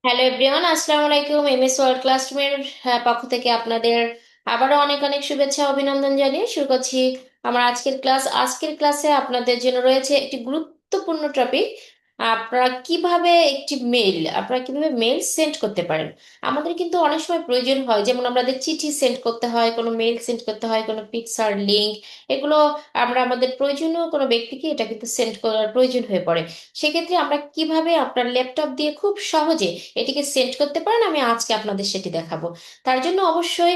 Hello everyone, আসসালামু আলাইকুম। MS world ক্লাসরুমের পক্ষ থেকে আপনাদের আবারও অনেক অনেক শুভেচ্ছা অভিনন্দন জানিয়ে শুরু করছি আমার আজকের ক্লাস। আজকের ক্লাসে আপনাদের জন্য রয়েছে একটি গুরুত্বপূর্ণ টপিক। আপনারা কিভাবে মেল সেন্ড করতে পারেন। আমাদের কিন্তু অনেক সময় প্রয়োজন হয়, যেমন আমাদের চিঠি সেন্ড করতে হয়, কোনো মেল সেন্ড করতে হয়, কোনো পিকচার লিংক, এগুলো আমরা আমাদের প্রয়োজনীয় কোনো ব্যক্তিকে এটা কিন্তু সেন্ড করার প্রয়োজন হয়ে পড়ে। সেক্ষেত্রে আমরা কিভাবে আপনার ল্যাপটপ দিয়ে খুব সহজে এটিকে সেট করতে পারেন, আমি আজকে আপনাদের সেটি দেখাবো। তার জন্য অবশ্যই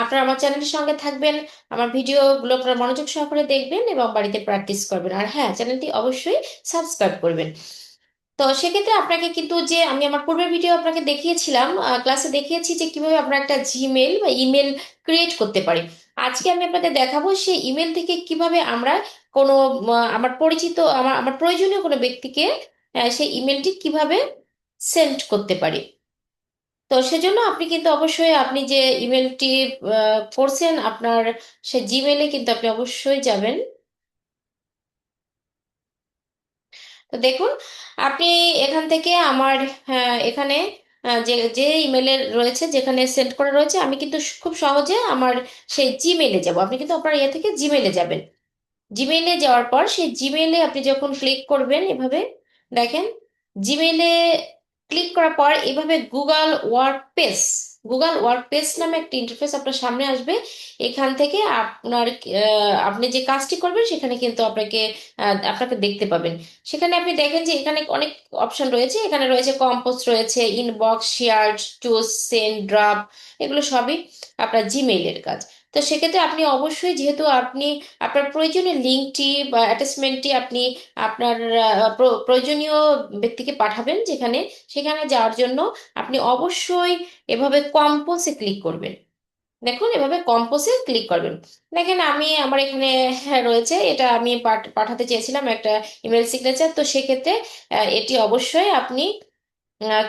আপনারা আমার চ্যানেলের সঙ্গে থাকবেন, আমার ভিডিওগুলো আপনারা মনোযোগ সহকারে দেখবেন এবং বাড়িতে প্র্যাকটিস করবেন। আর হ্যাঁ, চ্যানেলটি অবশ্যই সাবস্ক্রাইব করবেন। তো সেক্ষেত্রে আপনাকে কিন্তু, যে আমি আমার পূর্বের ভিডিও আপনাকে দেখিয়েছিলাম, ক্লাসে দেখিয়েছি যে কিভাবে আমরা একটা জিমেল বা ইমেল ক্রিয়েট করতে পারি। আজকে আমি আপনাদের দেখাবো সেই ইমেল থেকে কিভাবে আমরা কোনো আমার পরিচিত, আমার আমার প্রয়োজনীয় কোনো ব্যক্তিকে সেই ইমেলটি কিভাবে সেন্ড করতে পারি। তো সেজন্য আপনি কিন্তু অবশ্যই, আপনি যে ইমেলটি করছেন আপনার সে জিমেলে কিন্তু আপনি অবশ্যই যাবেন। তো দেখুন, আপনি এখান থেকে আমার এখানে যে যে ইমেলের রয়েছে, যেখানে সেন্ড করা রয়েছে, আমি কিন্তু খুব সহজে আমার সেই জিমেলে যাব। আপনি কিন্তু আপনার ইয়ে থেকে জিমেলে যাবেন। জিমেইলে যাওয়ার পর সেই জিমেইলে আপনি যখন ক্লিক করবেন এভাবে, দেখেন, জিমেইলে ক্লিক করার পর এভাবে গুগল ওয়ার্ক পেজ নামে একটা ইন্টারফেস আপনার সামনে আসবে। এখান থেকে আপনি যে কাজটি করবেন সেখানে কিন্তু আপনাকে দেখতে পাবেন। সেখানে আপনি দেখেন যে এখানে অনেক অপশন রয়েছে। এখানে রয়েছে কম্পোজ, রয়েছে inbox, shared, choose, send, drop, এগুলো সবই আপনার জিমেইলের কাজ। তো সেক্ষেত্রে আপনি অবশ্যই, যেহেতু আপনি আপনার প্রয়োজনীয় লিঙ্কটি বা অ্যাটাচমেন্টটি আপনি আপনার প্রয়োজনীয় ব্যক্তিকে পাঠাবেন যেখানে, সেখানে যাওয়ার জন্য আপনি অবশ্যই এভাবে কম্পোজে ক্লিক করবেন। দেখুন, এভাবে কম্পোজে ক্লিক করবেন। দেখেন, আমার এখানে রয়েছে, এটা আমি পাঠাতে চেয়েছিলাম একটা ইমেল সিগনেচার। তো সেক্ষেত্রে এটি অবশ্যই আপনি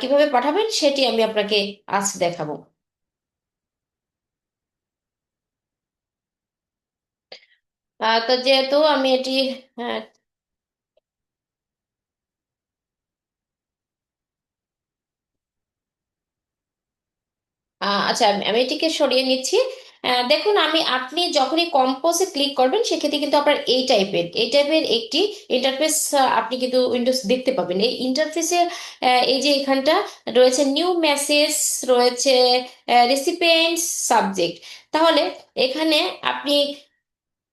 কিভাবে পাঠাবেন সেটি আমি আপনাকে আজ দেখাবো। তো যেহেতু আমি এটি আহ, আচ্ছা, আমি এটিকে সরিয়ে নিচ্ছি। দেখুন, আপনি যখনই কম্পোজে ক্লিক করবেন সেক্ষেত্রে কিন্তু আপনার এই টাইপের একটি ইন্টারফেস আপনি কিন্তু উইন্ডোজ দেখতে পাবেন। এই ইন্টারফেসে এই যে এখানটা রয়েছে নিউ মেসেজ, রয়েছে রেসিপিয়েন্টস, সাবজেক্ট। তাহলে এখানে আপনি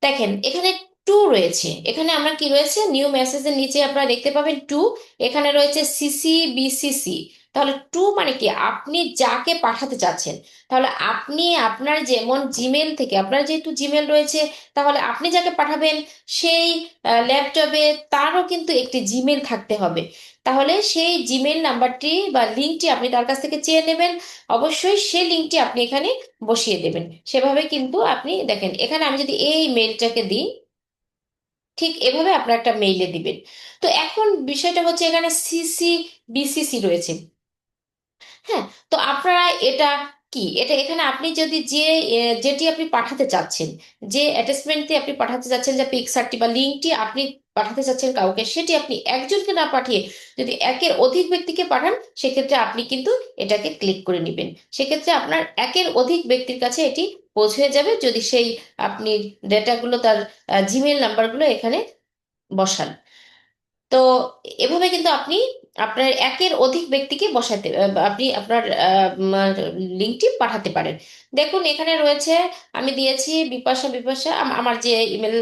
দেখেন, এখানে টু রয়েছে। এখানে আমরা কি রয়েছে, নিউ মেসেজের নিচে আপনারা দেখতে পাবেন টু। এখানে রয়েছে সিসি, বিসিসি। তাহলে টু মানে কি, আপনি যাকে পাঠাতে চাচ্ছেন। তাহলে আপনি আপনার যেমন জিমেল থেকে, আপনার যেহেতু জিমেল রয়েছে, তাহলে আপনি যাকে পাঠাবেন সেই ল্যাপটপে তারও কিন্তু একটি জিমেল থাকতে হবে। তাহলে সেই জিমেল নাম্বারটি বা লিঙ্কটি আপনি তার কাছ থেকে চেয়ে নেবেন। অবশ্যই সেই লিঙ্কটি আপনি এখানে বসিয়ে দেবেন। সেভাবে কিন্তু আপনি দেখেন, এখানে আমি যদি এই মেলটাকে দিই, ঠিক এভাবে আপনার একটা মেইলে দিবেন। তো এখন বিষয়টা হচ্ছে, এখানে সিসি, বিসিসি রয়েছে। হ্যাঁ। তো আপনারা এটা কি, এটা এখানে আপনি যদি যেটি আপনি পাঠাতে চাচ্ছেন, যে অ্যাটাচমেন্টটি আপনি পাঠাতে চাচ্ছেন, যে পিকচারটি বা লিঙ্কটি আপনি পাঠাতে চাচ্ছেন কাউকে, সেটি আপনি একজনকে না পাঠিয়ে যদি একের অধিক ব্যক্তিকে পাঠান, সেক্ষেত্রে আপনি কিন্তু এটাকে ক্লিক করে নেবেন। সেক্ষেত্রে আপনার একের অধিক ব্যক্তির কাছে এটি পৌঁছে যাবে, যদি সেই আপনি ডেটাগুলো, তার জিমেল নাম্বারগুলো এখানে বসান। তো এভাবে কিন্তু আপনি আপনার একের অধিক ব্যক্তিকে আপনি আপনার লিঙ্কটি পাঠাতে পারেন। দেখুন, এখানে রয়েছে, আমি দিয়েছি বিপাশা, আমার যে ইমেল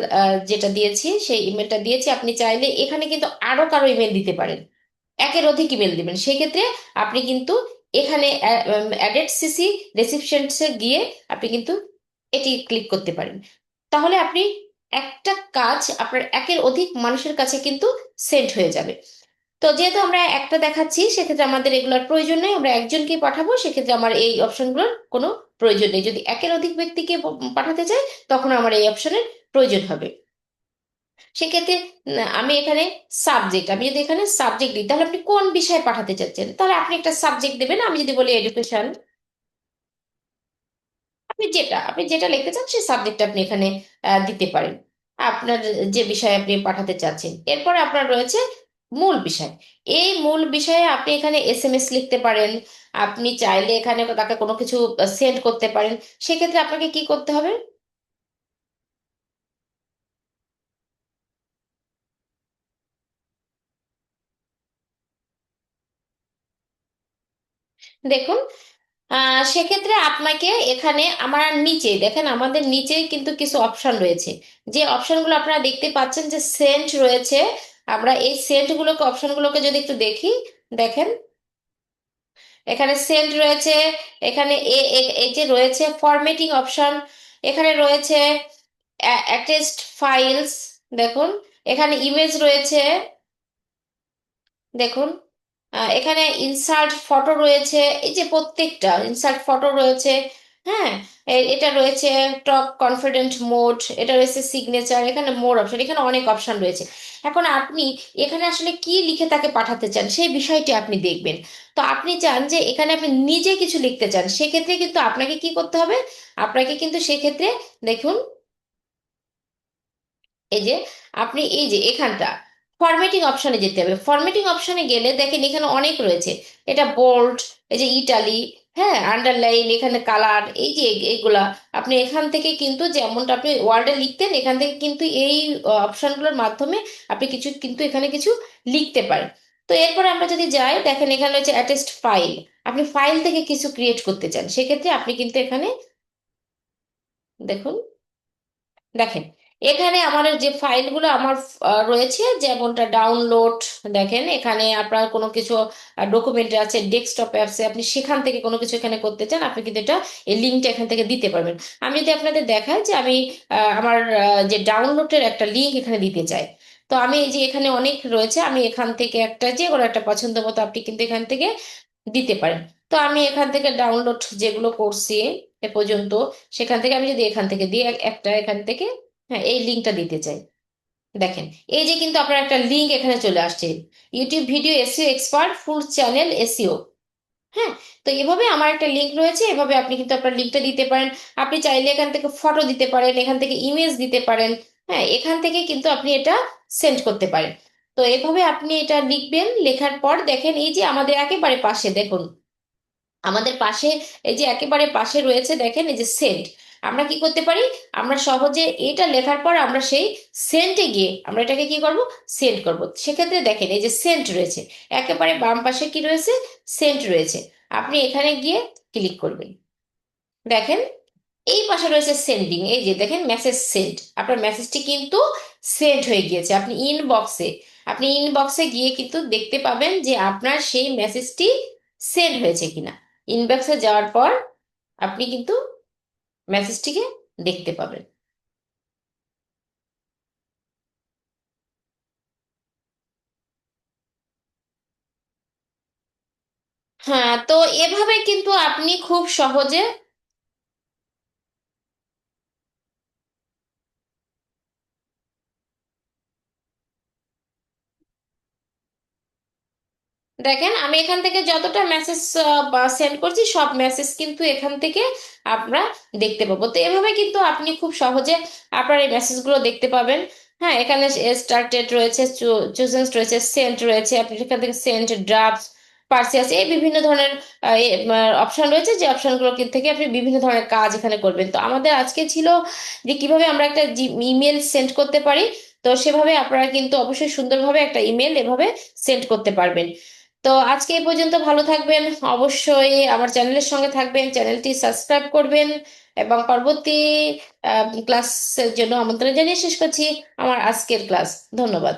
যেটা দিয়েছি সেই ইমেলটা দিয়েছি। আপনি চাইলে এখানে কিন্তু আরো কারো ইমেল দিতে পারেন, একের অধিক ইমেল দিবেন। সেক্ষেত্রে আপনি কিন্তু এখানে অ্যাডেড সিসি রেসিপিয়েন্টসে গিয়ে আপনি কিন্তু এটি ক্লিক করতে পারেন। তাহলে আপনি একটা কাজ আপনার একের অধিক মানুষের কাছে কিন্তু সেন্ড হয়ে যাবে। তো যেহেতু আমরা একটা দেখাচ্ছি, সেক্ষেত্রে আমাদের এগুলোর প্রয়োজন নেই, আমরা একজনকেই পাঠাবো। সেক্ষেত্রে আমার এই অপশনগুলোর কোনো প্রয়োজন নেই। যদি একের অধিক ব্যক্তিকে পাঠাতে চাই, তখন আমার এই অপশনের প্রয়োজন হবে। সেক্ষেত্রে আমি এখানে আমি যদি এখানে সাবজেক্ট দিই, তাহলে আপনি কোন বিষয়ে পাঠাতে চাচ্ছেন, তাহলে আপনি একটা সাবজেক্ট দেবেন। আমি যদি বলি এডুকেশন, আপনি যেটা লিখতে চান সেই সাবজেক্ট আপনি এখানে দিতে পারেন, আপনার যে বিষয়ে আপনি পাঠাতে চাচ্ছেন। এরপরে আপনার রয়েছে মূল বিষয়। এই মূল বিষয়ে আপনি এখানে এসএমএস লিখতে পারেন, আপনি চাইলে এখানে তাকে কোনো কিছু সেন্ড করতে পারেন। সেক্ষেত্রে আপনাকে কি করতে হবে? দেখুন, সেক্ষেত্রে আপনাকে এখানে আমার নিচে দেখেন, আমাদের নিচে কিন্তু কিছু অপশন রয়েছে। যে অপশনগুলো আপনারা দেখতে পাচ্ছেন যে সেন্ট রয়েছে, আমরা এই সেন্টগুলোকে অপশনগুলোকে যদি একটু দেখি, দেখেন এখানে সেন্ট রয়েছে, এখানে এই যে রয়েছে ফরম্যাটিং অপশন, এখানে রয়েছে অ্যাটাচড ফাইলস, দেখুন এখানে ইমেজ রয়েছে, দেখুন এখানে ইনসার্ট ফটো রয়েছে, এই যে প্রত্যেকটা ইনসার্ট ফটো রয়েছে। হ্যাঁ, এটা রয়েছে টপ কনফিডেন্ট মোড, এটা রয়েছে সিগনেচার, এখানে মোর অপশন, এখানে অনেক অপশন রয়েছে। এখন আপনি এখানে আসলে কি লিখে তাকে পাঠাতে চান সেই বিষয়টি আপনি দেখবেন। তো আপনি চান যে এখানে আপনি নিজে কিছু লিখতে চান, সেক্ষেত্রে কিন্তু আপনাকে কি করতে হবে? আপনাকে কিন্তু সেক্ষেত্রে দেখুন, এই যে আপনি এই যে এখানটা ফরম্যাটিং অপশনে যেতে হবে। ফরম্যাটিং অপশনে গেলে দেখেন এখানে অনেক রয়েছে, এটা বোল্ড, এই যে ইটালি, হ্যাঁ আন্ডারলাইন, এখানে কালার, এই যে এইগুলা আপনি এখান থেকে কিন্তু যেমনটা আপনি ওয়ার্ডে লিখতেন, এখান থেকে কিন্তু এই অপশনগুলোর মাধ্যমে আপনি কিছু কিন্তু এখানে কিছু লিখতে পারেন। তো এরপরে আমরা যদি যাই, দেখেন এখানে হচ্ছে অ্যাটাচড ফাইল, আপনি ফাইল থেকে কিছু ক্রিয়েট করতে চান, সেক্ষেত্রে আপনি কিন্তু এখানে দেখুন, দেখেন এখানে আমাদের যে ফাইলগুলো আমার রয়েছে যেমনটা ডাউনলোড, দেখেন এখানে আপনার কোনো কিছু ডকুমেন্ট আছে ডেস্কটপে আছে, আপনি সেখান থেকে কোনো কিছু এখানে করতে চান, আপনি কিন্তু এটা এই লিঙ্কটা এখান থেকে দিতে পারবেন। আমি যদি আপনাদের দেখাই যে আমি আমার যে ডাউনলোডের একটা লিঙ্ক এখানে দিতে চাই, তো আমি এই যে এখানে অনেক রয়েছে, আমি এখান থেকে একটা যে কোনো একটা পছন্দ মতো আপনি কিন্তু এখান থেকে দিতে পারেন। তো আমি এখান থেকে ডাউনলোড যেগুলো করছি এ পর্যন্ত, সেখান থেকে আমি যদি এখান থেকে দিয়ে একটা এখান থেকে, হ্যাঁ এই লিঙ্কটা দিতে চাই, দেখেন এই যে কিন্তু আপনার একটা লিঙ্ক এখানে চলে আসছে, ইউটিউব ভিডিও এসইও এক্সপার্ট ফুল চ্যানেল এসইও। হ্যাঁ, তো এভাবে আমার একটা লিঙ্ক রয়েছে, এভাবে আপনি কিন্তু আপনার লিঙ্কটা দিতে পারেন। আপনি চাইলে এখান থেকে ফটো দিতে পারেন, এখান থেকে ইমেজ দিতে পারেন, হ্যাঁ এখান থেকে কিন্তু আপনি এটা সেন্ড করতে পারেন। তো এভাবে আপনি এটা লিখবেন, লেখার পর দেখেন এই যে আমাদের একেবারে পাশে দেখুন, আমাদের পাশে এই যে একেবারে পাশে রয়েছে দেখেন এই যে সেন্ট, আমরা কি করতে পারি? আমরা সহজে এটা লেখার পর আমরা সেই সেন্টে গিয়ে আমরা এটাকে কি করব? সেন্ড করব। সেক্ষেত্রে দেখেন এই যে সেন্ট রয়েছে, একেবারে বাম পাশে কি রয়েছে? সেন্ট রয়েছে। আপনি এখানে গিয়ে ক্লিক করবেন, দেখেন এই পাশে রয়েছে সেন্ডিং, এই যে দেখেন মেসেজ সেন্ড, আপনার মেসেজটি কিন্তু সেন্ড হয়ে গিয়েছে। আপনি ইনবক্সে গিয়ে কিন্তু দেখতে পাবেন যে আপনার সেই মেসেজটি সেন্ড হয়েছে কিনা। ইনবক্সে যাওয়ার পর আপনি কিন্তু মেসেজটিকে দেখতে পাবেন। হ্যাঁ, তো এভাবে কিন্তু আপনি খুব সহজে দেখেন, আমি এখান থেকে যতটা মেসেজ সেন্ড করছি সব মেসেজ কিন্তু এখান থেকে আমরা দেখতে পাবো। তো এভাবে কিন্তু আপনি খুব সহজে আপনার এই মেসেজগুলো দেখতে পাবেন। হ্যাঁ, এখানে স্টার্টেড রয়েছে, চুজেন্স রয়েছে, সেন্ট রয়েছে, আপনি এখান থেকে সেন্ট, ড্রাফট, পার্সিয়াস, এই বিভিন্ন ধরনের অপশন রয়েছে, যে অপশনগুলো থেকে আপনি বিভিন্ন ধরনের কাজ এখানে করবেন। তো আমাদের আজকে ছিল যে কিভাবে আমরা একটা ইমেল সেন্ড করতে পারি। তো সেভাবে আপনারা কিন্তু অবশ্যই সুন্দরভাবে একটা ইমেল এভাবে সেন্ড করতে পারবেন। তো আজকে এই পর্যন্ত, ভালো থাকবেন, অবশ্যই আমার চ্যানেলের সঙ্গে থাকবেন, চ্যানেলটি সাবস্ক্রাইব করবেন, এবং পরবর্তী ক্লাসের জন্য আমন্ত্রণ জানিয়ে শেষ করছি আমার আজকের ক্লাস। ধন্যবাদ।